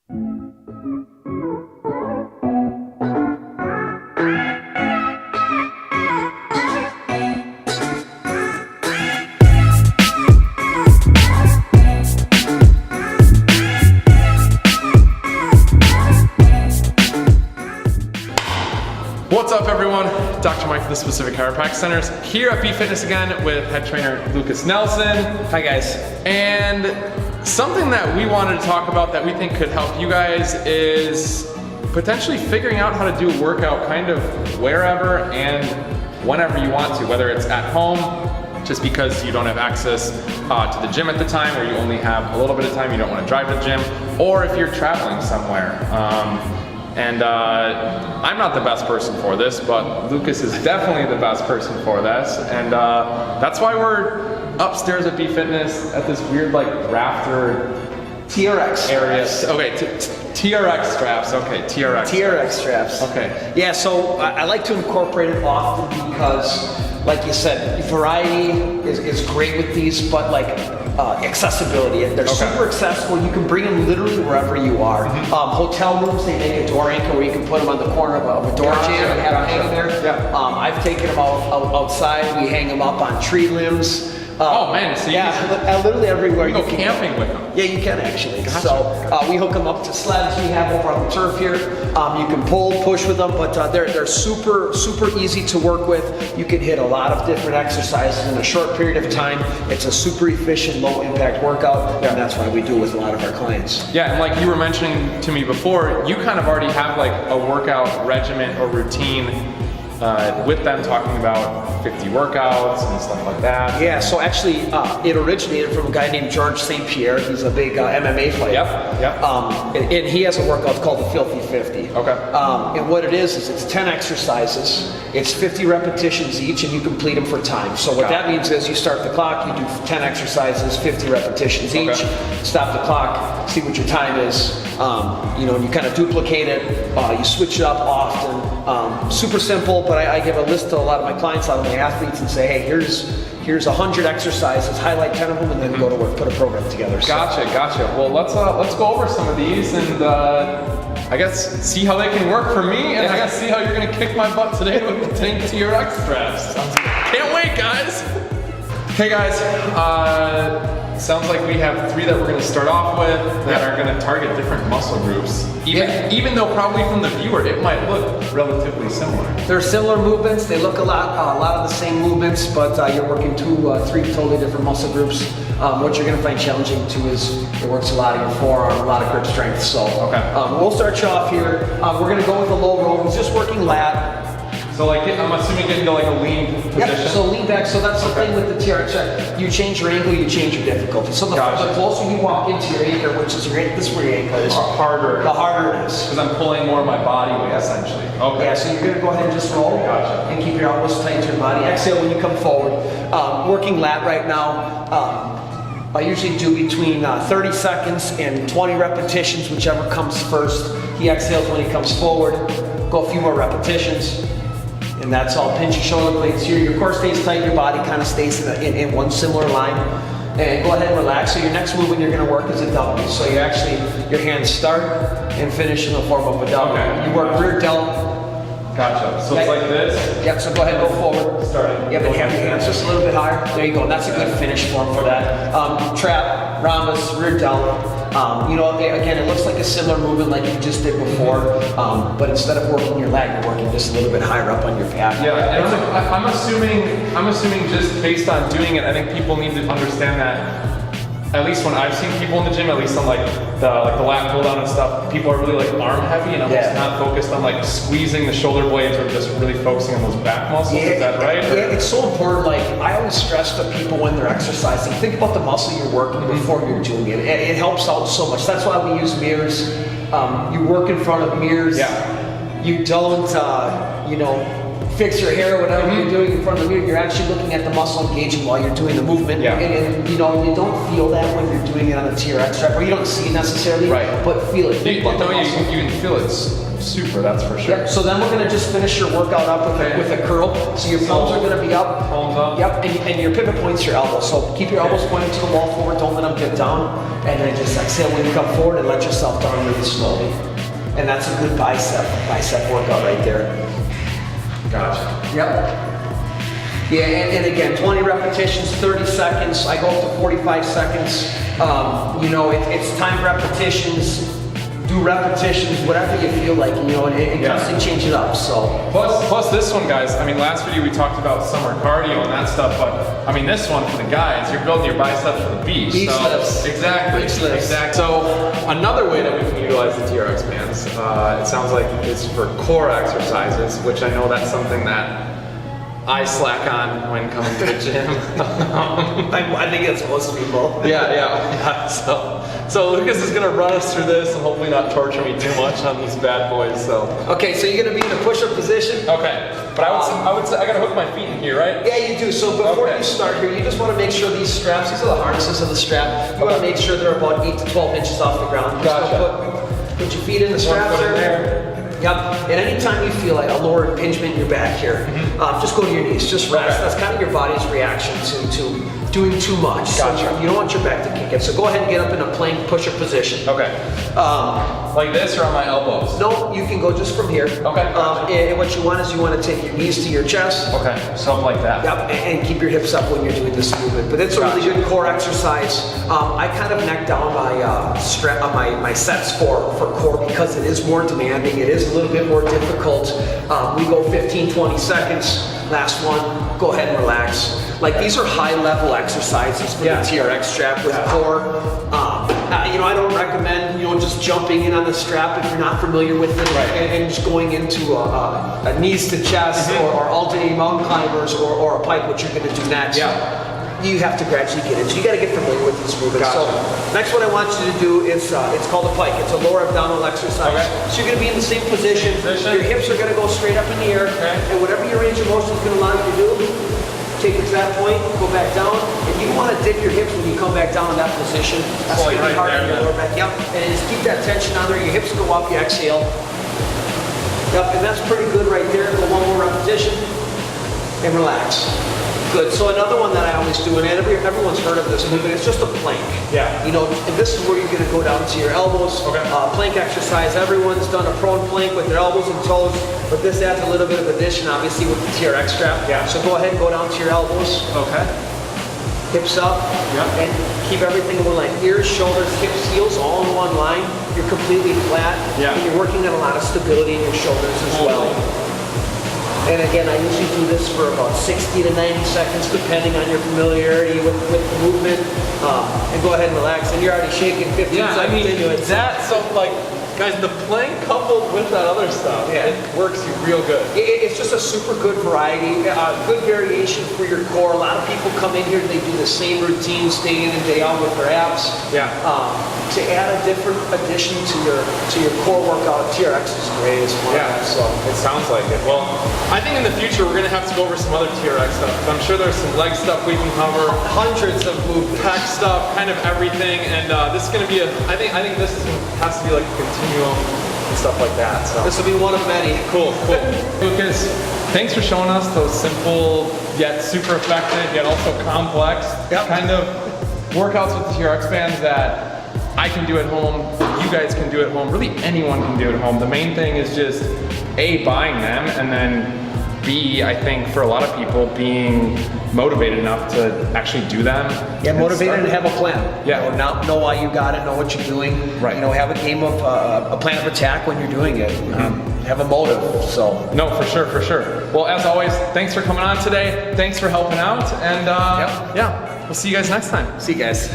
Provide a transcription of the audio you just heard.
What's up everyone? Dr. Mike from the Specific Chiropractic Centers here at B-Fitness again with head trainer Lucas Nelson. Hi guys. And something that we wanted to talk about that we think could help you guys is potentially figuring out how to do a workout kind of wherever and whenever you want to, whether it's at home, just because you don't have access to the gym at the time, or you only have a little bit of time, you don't want to drive to the gym, or if you're traveling somewhere. I'm not the best person for this, but Lucas is definitely the best person for this. And that's why we're upstairs at B-Fitness at this weird like rafter TRX area. Okay, TRX straps, okay, TRX straps. Okay. Yeah, so I like to incorporate it often because, like you said, variety is great with these, but like accessibility. They're super accessible. You can bring them literally wherever you are. Hotel rooms, they make a door anchor where you can put them on the corner of a door jamb and have them hang there. Yeah. I've taken them outside. We hang them up on tree limbs. Oh man, so literally everywhere. You go camping with them. Yeah, you can actually. Gotcha. So we hook them up to sleds we have over on the turf here. You can pull, push with them, but they're super easy to work with. You can hit a lot of different exercises in a short period of time. It's a super efficient, low impact workout, and that's why we do it with a lot of our clients. Yeah, and like you were mentioning to me before, you kind of already have like a workout regimen or routine with them, talking about 50 workouts and stuff like that. Yeah, so actually it originated from a guy named George St. Pierre. He's a big MMA fighter. Yep. And he has a workout called the Filthy 50. Okay. And what it is it's 10 exercises. It's 50 repetitions each, and you complete them for time. So what that means is you start the clock, you do 10 exercises, 50 repetitions each, stop the clock, see what your time is, and you kind of duplicate it, you switch it up often. Super simple, but I give a list to a lot of my clients, a lot of my athletes, and say, hey, here's 100 exercises, highlight 10 of them, and then go to work, put a program together. Gotcha. Well, let's go over some of these and I guess see how they can work for me, and I guess see how you're gonna kick my butt today with the tank TRX straps. Can't wait, guys. Okay, guys. Sounds like we have 3 that we're going to start off with that are going to target different muscle groups. Even though probably from the viewer it might look relatively similar. They're similar movements. They look a lot of the same movements, but you're working 3 totally different muscle groups. What you're going to find challenging too is it works a lot of your forearm, a lot of grip strength. So we'll start you off here. We're going to go with a low row. We're just working lat. So like, I'm assuming get into like a lean position? Yep, so lean back, so that's the thing with the TRX. You change your angle, you change your difficulty. So the closer you walk into your anchor, which is this is where your ankle is, the harder it is. Because I'm pulling more of my body weight, essentially. Okay. Yeah, so you're gonna go ahead and just roll. And keep your elbows tight to your body. Exhale when you come forward. Working lat right now. I usually do between 30 seconds and 20 repetitions, whichever comes first. He exhales when he comes forward. Go a few more repetitions. And that's all. Pinch your shoulder blades here. Your core stays tight. Your body kind of stays in one similar line. And go ahead and relax. So your next movement you're going to work is a double. So you actually, your hands start and finish in the form of a double. You work rear delt. Gotcha. So it's like this? Yep, so go ahead and go forward. Starting. Yeah, but have your hands just a little bit higher. There you go. And that's a good finish form for that. Trap, rhombus, rear delt. Again, it looks like a similar movement like you just did before, but instead of working your lat, you're working just a little bit higher up on your calf. Yeah, and I'm assuming just based on doing it, I think people need to understand that. At least when I've seen people in the gym, at least on like the lat pull down and stuff, people are really like arm heavy and almost not focused on like squeezing the shoulder blades or just really focusing on those back muscles. Is that right? Yeah, it's so important. Like I always stress to people when they're exercising, think about the muscle you're working before you're doing it. It helps out so much. That's why we use mirrors. You work in front of mirrors. Yeah. You don't, fix your hair or whatever you're doing in front of the mirror, you're actually looking at the muscle engaging while you're doing the movement. Yeah. And you know, you don't feel that when you're doing it on a TRX strap, or you don't see it necessarily, but feel it. You can feel it super, that's for sure. Yep. So then we're gonna just finish your workout up with a curl. So your palms are gonna be up. Palms up. Yep. And your pivot point's your elbows. So keep your elbows pointing to the wall forward. Don't let them get down. And then just exhale when you come forward and let yourself down really slowly. And that's a good bicep workout right there. Gotcha. Yep. Yeah, and again, 20 repetitions, 30 seconds. I go up to 45 seconds. You know, it's time repetitions. Do repetitions, whatever you feel like, you know, and constantly change it up. So plus this one, guys. I mean, last video we talked about summer cardio and that stuff, but I mean, this one for the guys, you're building your biceps for the beach. Beach lifts. Exactly. Beach lifts. Exactly. So another way that we can utilize the TRX Pants, it sounds like is for core exercises, which I know that's something that I slack on when coming to the gym. I think it's most people. Yeah. So Lucas is gonna run us through this and hopefully not torture me too much on these bad boys. So. Okay, so you're gonna be in a push-up position. Okay, but I would say I gotta hook my feet in here, right? Yeah, you do. So before you start here, you just want to make sure these straps, these are the harnesses of the strap. You want to make sure they're about 8 to 12 inches off the ground. Gotcha. Put your feet in the straps there. Yep. And anytime you feel like a lower impingement in your back here, just go to your knees. Just rest. That's kind of your body's reaction to doing too much. Gotcha. So you don't want your back to kick it. So go ahead and get up in a plank push-up position. Okay. Like this or on my elbows? No, you can go just from here. Okay. And what you want is you want to take your knees to your chest. Okay. Something like that. Yep. And keep your hips up when you're doing this movement. But it's a really good core exercise. I kind of neck down my my sets for core because it is more demanding. It is a little bit more difficult. We go 15, 20 seconds. Last one, go ahead and relax. Like these are high level exercises for the TRX strap with core. You know, I don't recommend, you know, just jumping in on the strap if you're not familiar with it and just going into a knees to chest or alternating mountain climbers or a pike, which you're gonna do next. You have to gradually get into. You got to get familiar with this movement. Gotcha. So next one I want you to do is it's called a pike. It's a lower abdominal exercise. So you're going to be in the same position. Your hips are going to go straight up in the air, and whatever your range of motion is going to allow you to do, take it to that point, go back down. If you want to dip your hips when you come back down in that position, that's going to be hard on your lower back. Yep. And just keep that tension on there. Your hips go up. You exhale. Yep. And that's pretty good right there. Go one more repetition and relax. Good. So another one that I always do, and everyone's heard of this movement, it's just a plank. Yeah. You know, and this is where you're going to go down to your elbows. Okay. Plank exercise. Everyone's done a prone plank with their elbows and toes, but this adds a little bit of addition, obviously, with the TRX strap. Yeah. So go ahead and go down to your elbows. Okay. Hips up. Yeah. And keep everything in one line. Ears, shoulders, hips, heels, all in one line. You're completely flat. Yeah. And you're working on a lot of stability in your shoulders as well. And again, I usually do this for about 60 to 90 seconds, depending on your familiarity with movement. And go ahead and relax. And you're already shaking 15 seconds into it. That's so like, guys, the plank coupled with that other stuff, it works real good. It's just a super good variety, good variation for your core. A lot of people come in here and they do the same routines day in and day out with their abs. Yeah. To add a different addition to your core workout, TRX is great as well. Yeah, so it sounds like it. Well, I think in the future we're gonna have to go over some other TRX stuff. I'm sure there's some leg stuff we can cover, Hundreds of movements. pec stuff, kind of everything, and this is gonna be I think this has to be like a continuum and stuff like that. So This will be one of many. cool. Lucas, thanks for showing us those simple yet super effective yet also complex kind of workouts with the TRX bands that I can do at home, you guys can do at home, really anyone can do at home. The main thing is just A, buying them, and then B, I think for a lot of people, being motivated enough to actually do them. Yeah, motivated and have a plan. Yeah. You know, know why you got it, know what you're doing. Right. You know, have a game of a plan of attack when you're doing it. Have a motive. So. No, for sure. Well, as always, thanks for coming on today. Thanks for helping out, and yeah, we'll see you guys next time. See you guys.